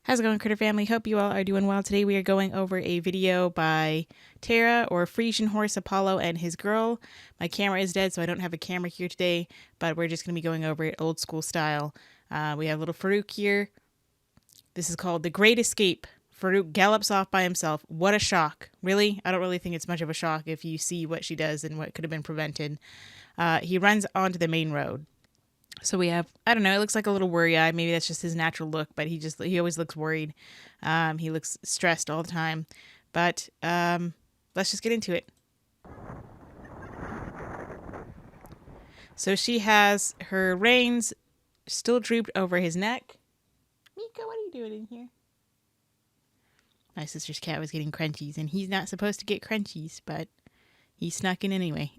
How's it going, Critter Family? Hope you all are doing well. Today we are going over a video by Tara, or Friesian horse Apollo, and his girl. My camera is dead, so I don't have a camera here today, but we're just going to be going over it old school style. We have little Farouk here. This is called The Great Escape. Farouk gallops off by himself. What a shock. Really? I don't really think it's much of a shock if you see what she does and what could have been prevented. He runs onto the main road. So we have, I don't know, it looks like a little worry-eyed. Maybe that's just his natural look, but he always looks worried. He looks stressed all the time. But let's just get into it. So she has her reins still drooped over his neck. Mika, what are you doing in here? My sister's cat was getting crunchies, and he's not supposed to get crunchies, but he snuck in anyway.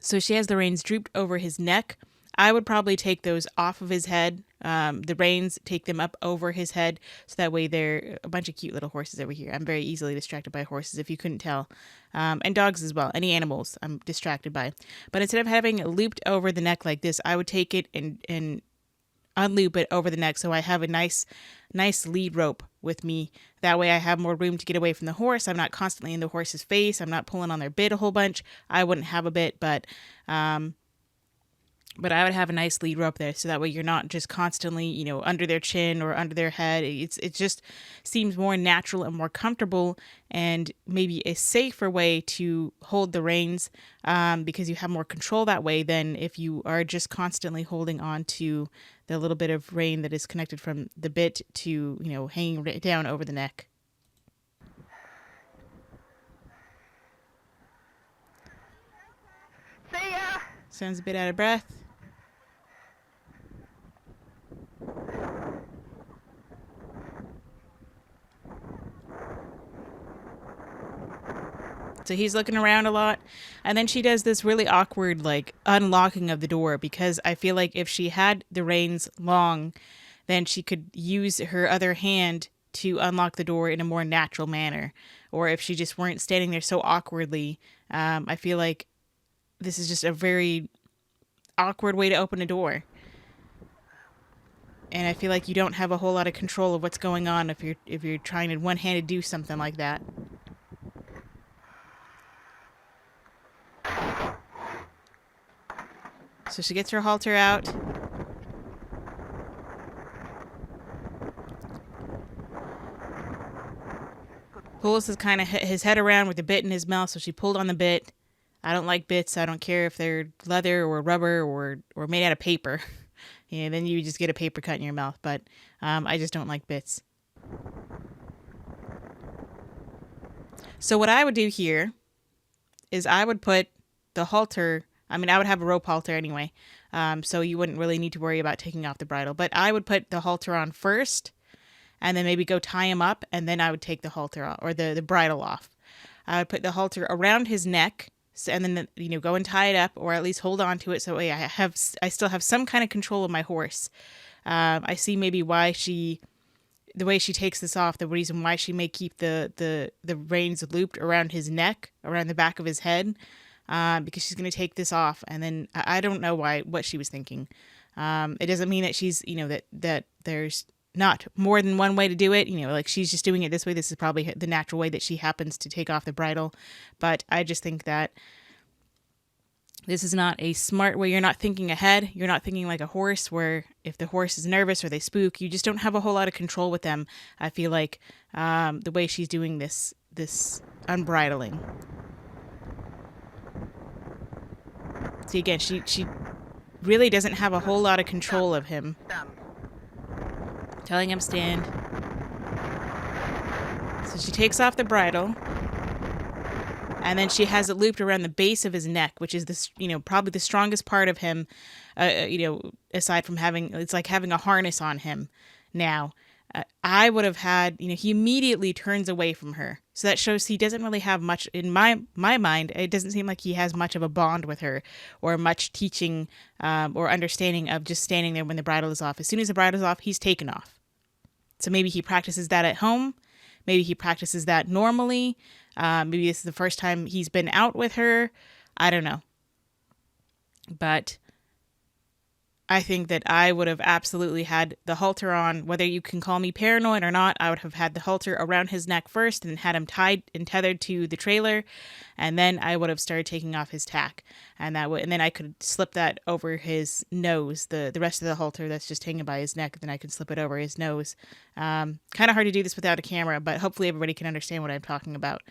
So she has the reins drooped over his neck. I would probably take those off of his head. The reins, take them up over his head, so that way they're a bunch of cute little horses over here. I'm very easily distracted by horses, if you couldn't tell. And dogs as well. Any animals I'm distracted by. But instead of having it looped over the neck like this, I would take it and unloop it over the neck, so I have a nice lead rope with me. That way I have more room to get away from the horse. I'm not constantly in the horse's face. I'm not pulling on their bit a whole bunch. I wouldn't have a bit, but I would have a nice lead rope there, so that way you're not just constantly, under their chin or under their head. It just seems more natural and more comfortable, and maybe a safer way to hold the reins, because you have more control that way than if you are just constantly holding on to the little bit of rein that is connected from the bit to, hanging down over the neck. See ya! Sounds a bit out of breath. So he's looking around a lot. And then she does this really awkward, unlocking of the door, because I feel like if she had the reins long, then she could use her other hand to unlock the door in a more natural manner. Or if she just weren't standing there so awkwardly, I feel like this is just a very awkward way to open a door. And I feel like you don't have a whole lot of control of what's going on if you're trying to one-handed do something like that. So she gets her halter out. Pulls his head around with the bit in his mouth, so she pulled on the bit. I don't like bits. I don't care if they're leather or rubber or made out of paper. Then you just get a paper cut in your mouth. But I just don't like bits. So what I would do here is I would put the halter. I would have a rope halter anyway, so you wouldn't really need to worry about taking off the bridle. But I would put the halter on first, and then maybe go tie him up, and then I would take the halter off, or the bridle off. I would put the halter around his neck, and then go and tie it up, or at least hold on to it, so I still have some kind of control of my horse. I see maybe the way she takes this off, the reason why she may keep the reins looped around his neck, around the back of his head. Because she's going to take this off, and then I don't know what she was thinking. It doesn't mean that she's, that there's not more than one way to do it. She's just doing it this way. This is probably the natural way that she happens to take off the bridle. But I just think that this is not a smart way. You're not thinking ahead. You're not thinking like a horse, where if the horse is nervous or they spook, you just don't have a whole lot of control with them. I feel like the way she's doing this unbridling. See, again, she really doesn't have a whole lot of control of him. Telling him stand. So she takes off the bridle, and then she has it looped around the base of his neck, which is this, probably the strongest part of him. Aside from it's like having a harness on him. Now, I would have had, he immediately turns away from her. So that shows he doesn't really have much, in my mind, it doesn't seem like he has much of a bond with her, or much teaching or understanding of just standing there when the bridle is off. As soon as the bridle is off, he's taken off. So maybe he practices that at home. Maybe he practices that normally. Maybe this is the first time he's been out with her. I don't know. But I think that I would have absolutely had the halter on, whether you can call me paranoid or not. I would have had the halter around his neck first and had him tied and tethered to the trailer, and then I would have started taking off his tack, and then I could slip that over his nose. The rest of the halter that's just hanging by his neck, then I could slip it over his nose. Kind of hard to do this without a camera, but hopefully everybody can understand what I'm talking about.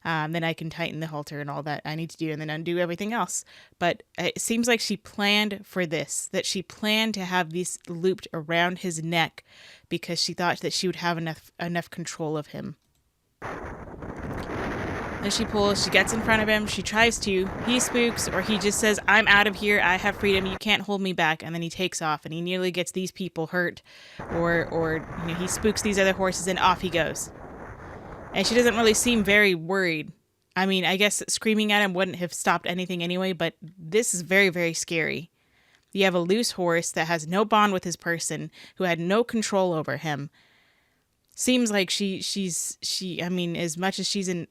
Then I can tighten the halter and all that I need to do, and then undo everything else. But it seems like she planned for this, that she planned to have these looped around his neck because she thought that she would have enough control of him. Then she pulls, she gets in front of him, she tries to, he spooks, or he just says, I'm out of here, I have freedom, you can't hold me back, and then he takes off, and he nearly gets these people hurt, or he spooks these other horses, and off he goes. And she doesn't really seem very worried. I mean, I guess screaming at him wouldn't have stopped anything anyway, but this is very, very scary. You have a loose horse that has no bond with his person, who had no control over him. Seems like she, I mean, as much as she's in,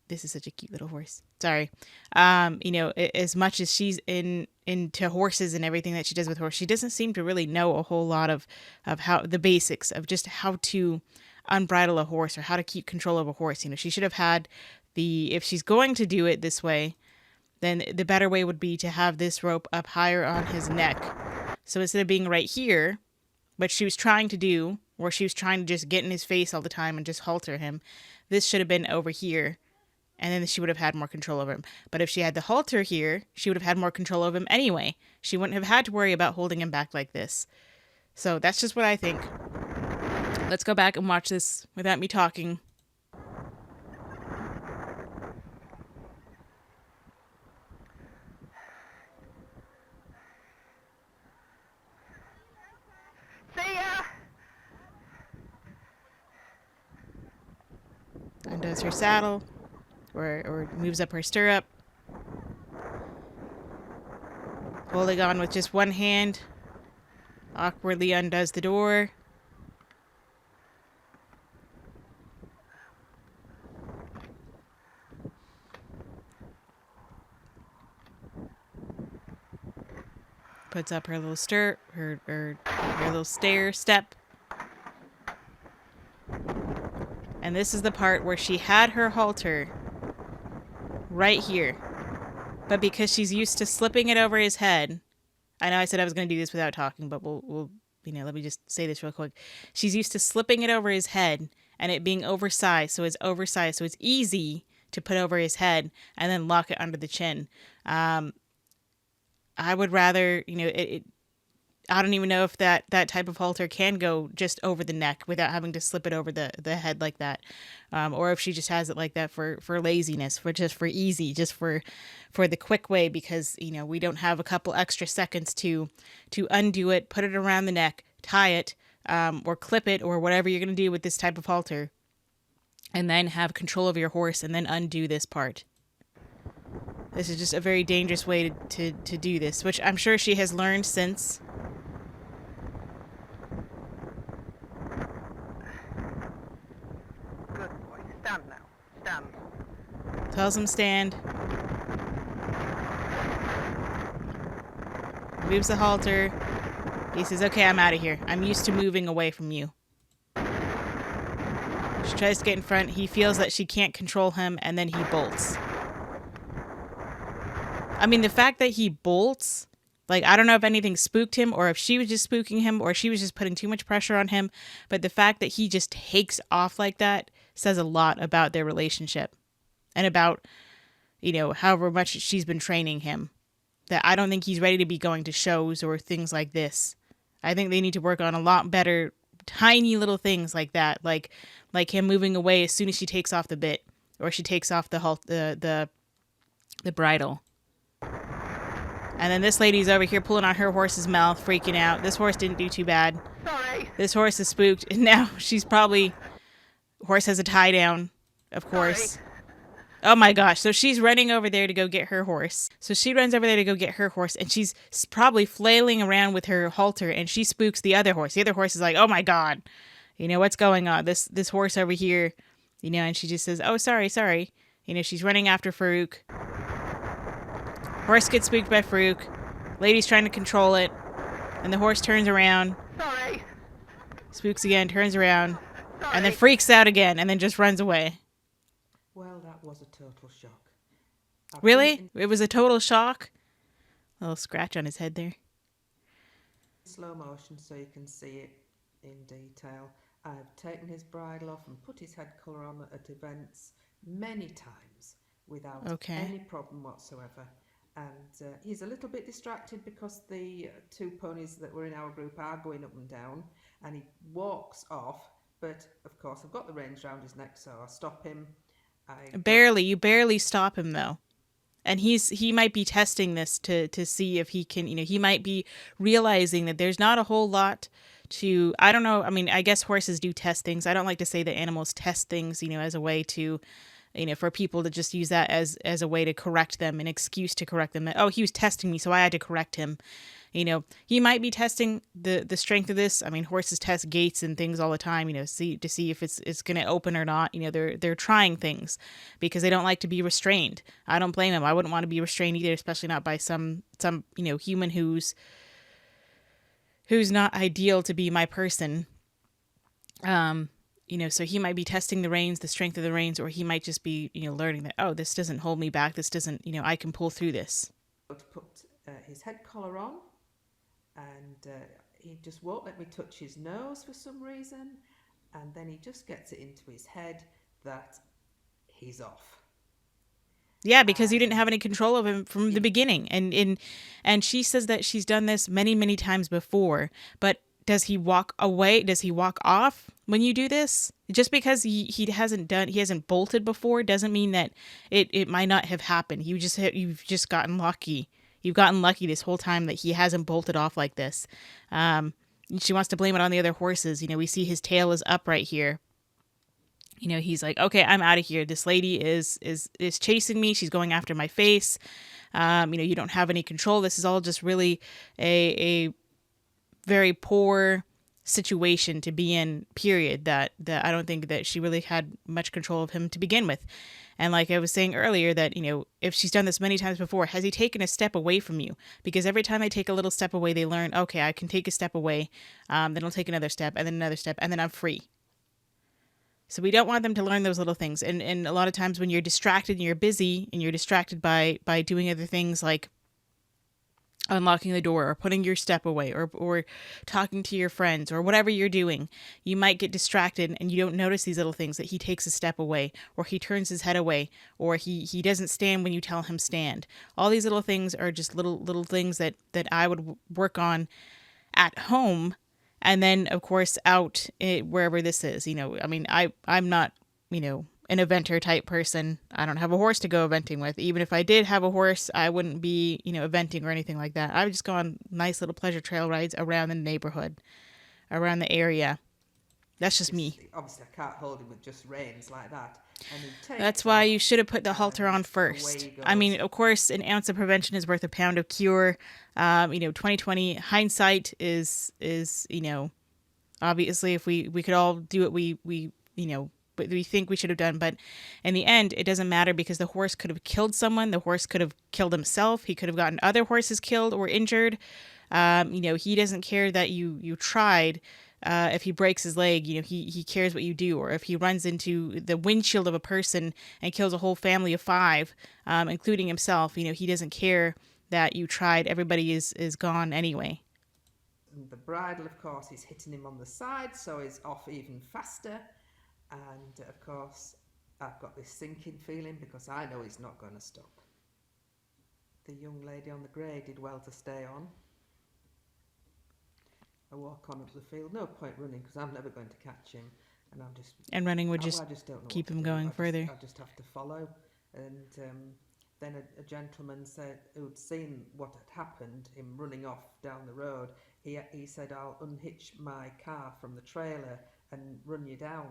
this is such a cute little horse. Sorry. As much as she's into horses and everything that she does with horse, she doesn't seem to really know a whole lot of how the basics of just how to unbridle a horse or how to keep control of a horse. She should have had if she's going to do it this way, then the better way would be to have this rope up higher on his neck. So instead of being right here, what she was trying to do, or she was trying to just get in his face all the time and just halter him, this should have been over here, and then she would have had more control over him. But if she had the halter here, she would have had more control over him anyway. She wouldn't have had to worry about holding him back like this. So that's just what I think. Let's go back and watch this without me talking. See ya! Undoes her saddle, or moves up her stirrup. Holding on with just one hand, awkwardly undoes the door. Puts up her little her little stair step. And this is the part where she had her halter right here. But because she's used to slipping it over his head, I know I said I was going to do this without talking, but we'll let me just say this real quick. She's used to slipping it over his head and it being oversized, so it's easy to put over his head and then lock it under the chin. I would rather, I don't even know if that type of halter can go just over the neck without having to slip it over the head like that. Or if she just has it like that for laziness, for easy, just for the quick way, because, we don't have a couple extra seconds to undo it, put it around the neck, tie it, or clip it, or whatever you're going to do with this type of halter, and then have control of your horse and then undo this part. This is just a very dangerous way to do this, which I'm sure she has learned since. Good boy. Stand now. Stand. Tells him stand. Moves the halter. He says, okay, I'm out of here. I'm used to moving away from you. She tries to get in front. He feels that she can't control him, and then he bolts. I mean, the fact that he bolts, I don't know if anything spooked him or if she was just spooking him or she was just putting too much pressure on him. But the fact that he just takes off like that says a lot about their relationship and about, however much she's been training him. That I don't think he's ready to be going to shows or things like this. I think they need to work on a lot better, tiny little things like that. Like him moving away as soon as she takes off the bit or she takes off the bridle. And then this lady's over here pulling on her horse's mouth, freaking out. This horse didn't do too bad. Sorry. This horse is spooked, and now she's probably... Horse has a tie down, of course. Sorry. Oh my gosh, so she's running over there to go get her horse. So she runs over there to go get her horse, and she's probably flailing around with her halter, and she spooks the other horse. The other horse is like, oh my god, what's going on? This horse over here, and she just says, oh, sorry. She's running after Farouk. Horse gets spooked by Farouk. Lady's trying to control it. And the horse turns around, Sorry. spooks again, turns around, Sorry. and then freaks out again, and then just runs away. Well, that was a total shock. I've Really? been It was a total shock? A little scratch on his head there. in slow motion so you can see it in detail. I've taken his bridle off and put his head colour on at events many times without any problem whatsoever. And he's a little bit distracted because the two ponies that were in our group are going up and down, and he walks off. But of course, I've got the reins round his neck, so I stop him. You barely stop him though. And he might be testing this to see if he can, he might be realizing that there's not a whole lot to, I don't know. I mean, I guess horses do test things. I don't like to say that animals test things, as a way to, for people to just use that as a way to correct them, an excuse to correct them. That, oh, he was testing me, so I had to correct him. He might be testing the strength of this. I mean, horses test gates and things all the time, to see if it's going to open or not. They're trying things because they don't like to be restrained. I don't blame them. I wouldn't want to be restrained either, especially not by some human who's not ideal to be my person. So he might be testing the reins, the strength of the reins, or he might just be, learning that, oh, this doesn't hold me back. This doesn't, I can pull through this. To put his head collar on, and he just won't let me touch his nose for some reason, and then he just gets it into his head that he's off. Yeah, because you didn't have any control of him from the beginning. And she says that she's done this many, many times before, but does he walk away? Does he walk off when you do this? Just because he hasn't bolted before doesn't mean that it might not have happened. You've just gotten lucky. You've gotten lucky this whole time that he hasn't bolted off like this. She wants to blame it on the other horses. We see his tail is up right here. He's like, okay, I'm out of here. This lady is chasing me. She's going after my face. You don't have any control. This is all just really a very poor situation to be in, period, that I don't think that she really had much control of him to begin with. And like I was saying earlier, that, if she's done this many times before, has he taken a step away from you? Because every time they take a little step away, they learn, okay, I can take a step away, then I'll take another step, and then another step, and then I'm free. So we don't want them to learn those little things. And a lot of times when you're distracted and you're busy and you're distracted by doing other things like unlocking the door or putting your step away or talking to your friends or whatever you're doing, you might get distracted and you don't notice these little things, that he takes a step away or he turns his head away or he doesn't stand when you tell him stand. All these little things are just little things that I would work on at home. And then, of course, out wherever this is, I mean, I'm not, an eventer type person. I don't have a horse to go eventing with. Even if I did have a horse, I wouldn't be, eventing or anything like that. I would just go on nice little pleasure trail rides around the neighborhood, around the area. That's just me. Obviously, I can't hold him with just reins like that. That's why you should have put the halter on first. I mean, of course, an ounce of prevention is worth a pound of cure. 2020 hindsight is obviously if we could all do what we think we should have done, but in the end, it doesn't matter because the horse could have killed someone. The horse could have killed himself. He could have gotten other horses killed or injured. He doesn't care that you tried. If he breaks his leg, he cares what you do. Or if he runs into the windshield of a person and kills a whole family of 5, including himself, he doesn't care that you tried. Everybody is gone anyway. The bridle, of course, is hitting him on the side, so he's off even faster. And, of course, I've got this sinking feeling because I know he's not going to stop. The young lady on the grey did well to stay on. I walk on up the field. No point running because I'm never going to catch him. And running would just keep him going further. I just have to follow. And then a gentleman said, who'd seen what had happened, him running off down the road, he said, I'll unhitch my car from the trailer and run you down.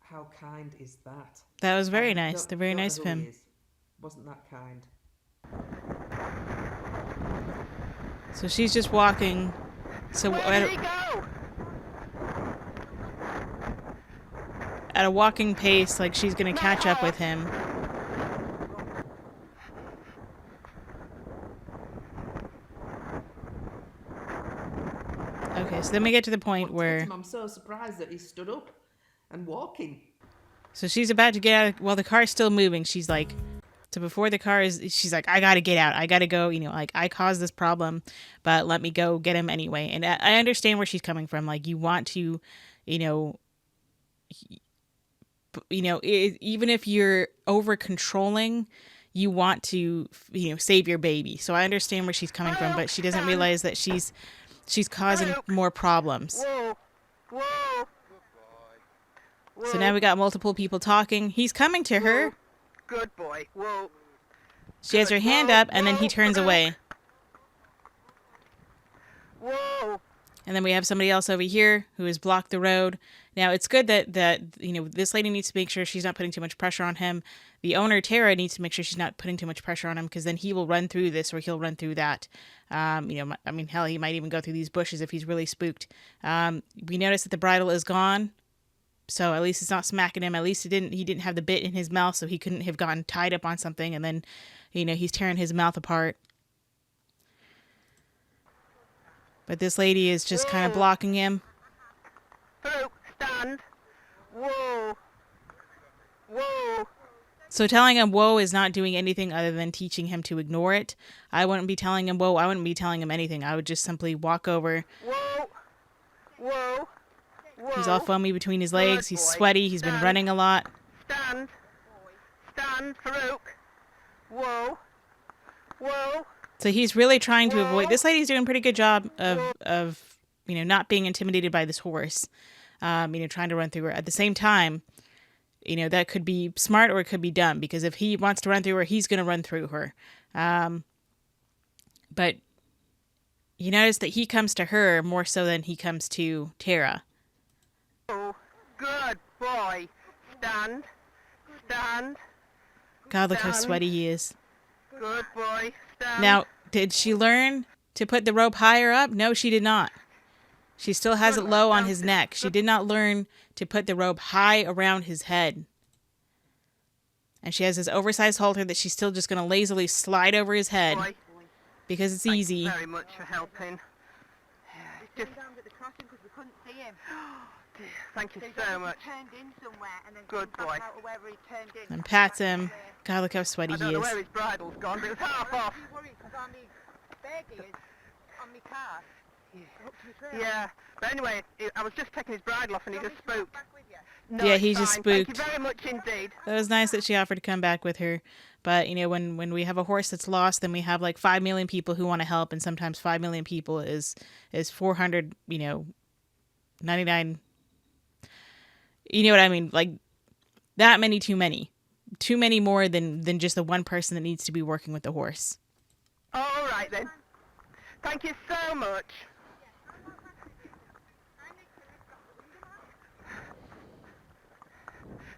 How kind is that? That was very nice. They're very nice of him. Wasn't that kind? So she's just walking. So Where did he go? At a walking pace, like she's gonna catch up with him. So then we get to the point What did where... I'm so surprised that he stood up and walking. So she's about to get out. Well, the car's still moving. She's like... So before the car is... She's like, I gotta get out. I gotta go. You know, like, I caused this problem, but let me go get him anyway. And I understand where she's coming from. Like, you want to, you know... even if you're over controlling, you want to, you know, save your baby. So I understand where she's coming from, but she doesn't realize that she's causing more problems. Whoa. Whoa. So now we got multiple people talking. He's coming to her. Good boy. Whoa. She has her hand up, and then he turns away. Whoa. And then we have somebody else over here who has blocked the road. Now, it's good that you know, this lady needs to make sure she's not putting too much pressure on him. The owner, Tara, needs to make sure she's not putting too much pressure on him, because then he will run through this or he'll run through that. You know, I mean, hell, he might even go through these bushes if he's really spooked. We notice that the bridle is gone. So at least it's not smacking him. At least he didn't have the bit in his mouth, so he couldn't have gotten tied up on something, and then, you know, he's tearing his mouth apart. But this lady is just kind of blocking him. Farouk, stand. Whoa. Whoa. So telling him whoa is not doing anything other than teaching him to ignore it. I wouldn't be telling him whoa. I wouldn't be telling him anything. I would just simply walk over. Whoa. Whoa. Whoa. He's all foamy between his legs. He's sweaty. He's been running a lot. Stand. Stand, Farouk. Whoa. Whoa. So he's really trying to avoid. This lady's doing a pretty good job of you know, not being intimidated by this horse. You know, trying to run through her. At the same time, you know, that could be smart or it could be dumb, because if he wants to run through her, he's going to run through her. But you notice that he comes to her more so than he comes to Tara. Oh, good boy. Stand. Stand. God, look how sweaty he is. Good boy. Stand. Now, did she learn to put the rope higher up? No, she did not. She still has it low on his neck. She did not learn to put the rope high around his head. And she has this oversized halter that she's still just going to lazily slide over his head. Boy. Because it's easy. Thank you very much for helping. Just thank you so much. Good boy. And pats him. God, look how sweaty I he don't know is. where his bridle's gone, but it's half off. Yeah, but anyway, I was just taking his bridle off and he just spooked. No, Yeah, it's he just fine. Thank spooked. you very much indeed. That was nice that she offered to come back with her. But, you know, when we have a horse that's lost, then we have like 5 million people who want to help. And sometimes 5 million people is 400, you know, 99. You know what I mean? Like, that many too many. Too many more than just the one person that needs to be working with the horse. All right then. Thank you so much.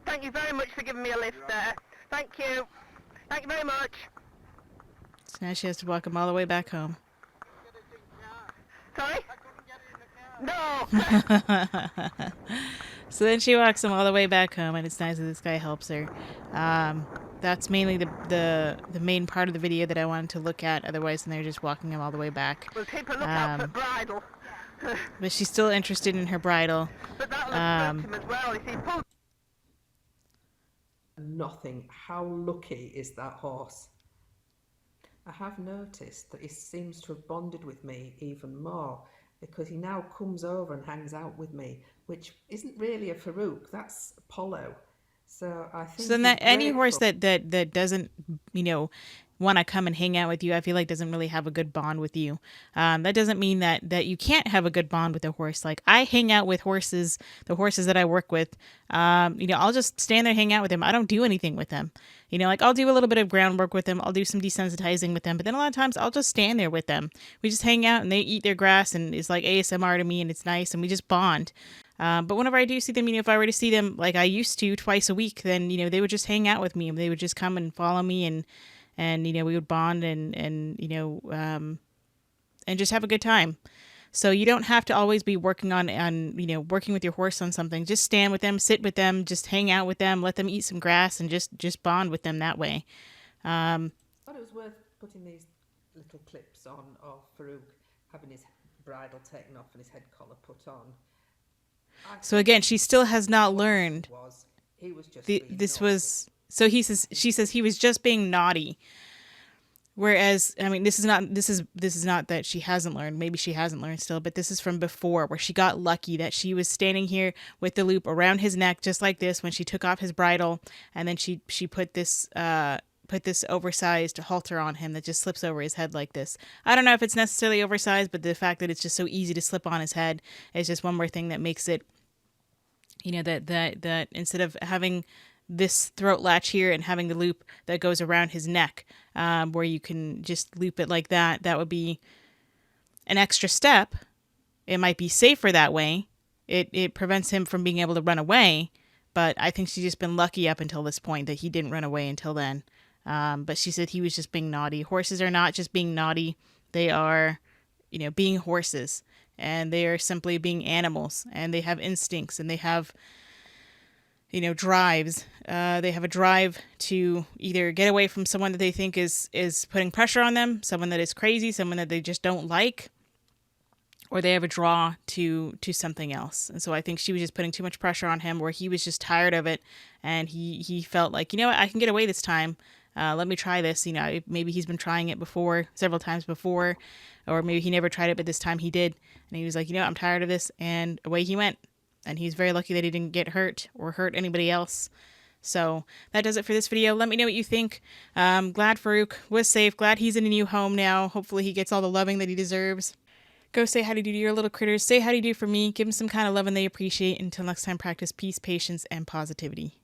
Thank you very much for giving me a lift there. Thank you. Thank you very much. So now she has to walk him all the way back home. Sorry? No! So then she walks him all the way back home, and it's nice that this guy helps her. That's mainly the main part of the video that I wanted to look at. Otherwise, then they're just walking him all the way back. We'll keep a lookout for bridle. But she's still interested in her bridle. But that'll spook him as well. You see, pull. Nothing. How lucky is that horse? I have noticed that he seems to have bonded with me even more, because he now comes over and hangs out with me, which isn't really a Farouk, that's Apollo. So I think. So then any horse that doesn't, you know, want to come and hang out with you, I feel like doesn't really have a good bond with you. That doesn't mean that you can't have a good bond with a horse. Like, I hang out with horses, the horses that I work with. You know, I'll just stand there, hang out with them. I don't do anything with them. You know, like, I'll do a little bit of groundwork with them. I'll do some desensitizing with them. But then a lot of times I'll just stand there with them. We just hang out and they eat their grass, and it's like ASMR to me, and it's nice, and we just bond. But whenever I do see them, you know, if I were to see them like I used to twice a week, then, you know, they would just hang out with me. They would just come and follow me, and you know, we would bond and you know, and just have a good time. So you don't have to always be working on you know, working with your horse on something. Just stand with them, sit with them, just hang out with them, let them eat some grass, and just bond with them that way. I thought it was worth putting these little clips on of Farouk having his bridle taken off and his head collar put on. So again, she still has not learned. He was just This was so she says he was just being naughty. Whereas, I mean, this is not that she hasn't learned. Maybe she hasn't learned still, but this is from before, where she got lucky that she was standing here with the loop around his neck, just like this, when she took off his bridle, and then she put this oversized halter on him that just slips over his head like this. I don't know if it's necessarily oversized, but the fact that it's just so easy to slip on his head is just one more thing that makes it, you know, that instead of having this throat latch here and having the loop that goes around his neck, where you can just loop it like that, that would be an extra step. It might be safer that way. It prevents him from being able to run away, but I think she's just been lucky up until this point that he didn't run away until then. But she said he was just being naughty. Horses are not just being naughty. They are, you know, being horses, and they are simply being animals, and they have instincts, and they have, you know, drives. They have a drive to either get away from someone that they think is putting pressure on them, someone that is crazy, someone that they just don't like, or they have a draw to something else. And so I think she was just putting too much pressure on him, where he was just tired of it, and he felt like, you know what, I can get away this time. Let me try this. You know, maybe he's been trying it before, several times before, or maybe he never tried it, but this time he did. And he was like, you know, I'm tired of this, and away he went. And he's very lucky that he didn't get hurt or hurt anybody else. So that does it for this video. Let me know what you think. Glad Farouk was safe. Glad he's in a new home now. Hopefully he gets all the loving that he deserves. Go say how do you do to your little critters. Say how do you do for me. Give them some kind of loving they appreciate. Until next time, practice peace, patience, and positivity.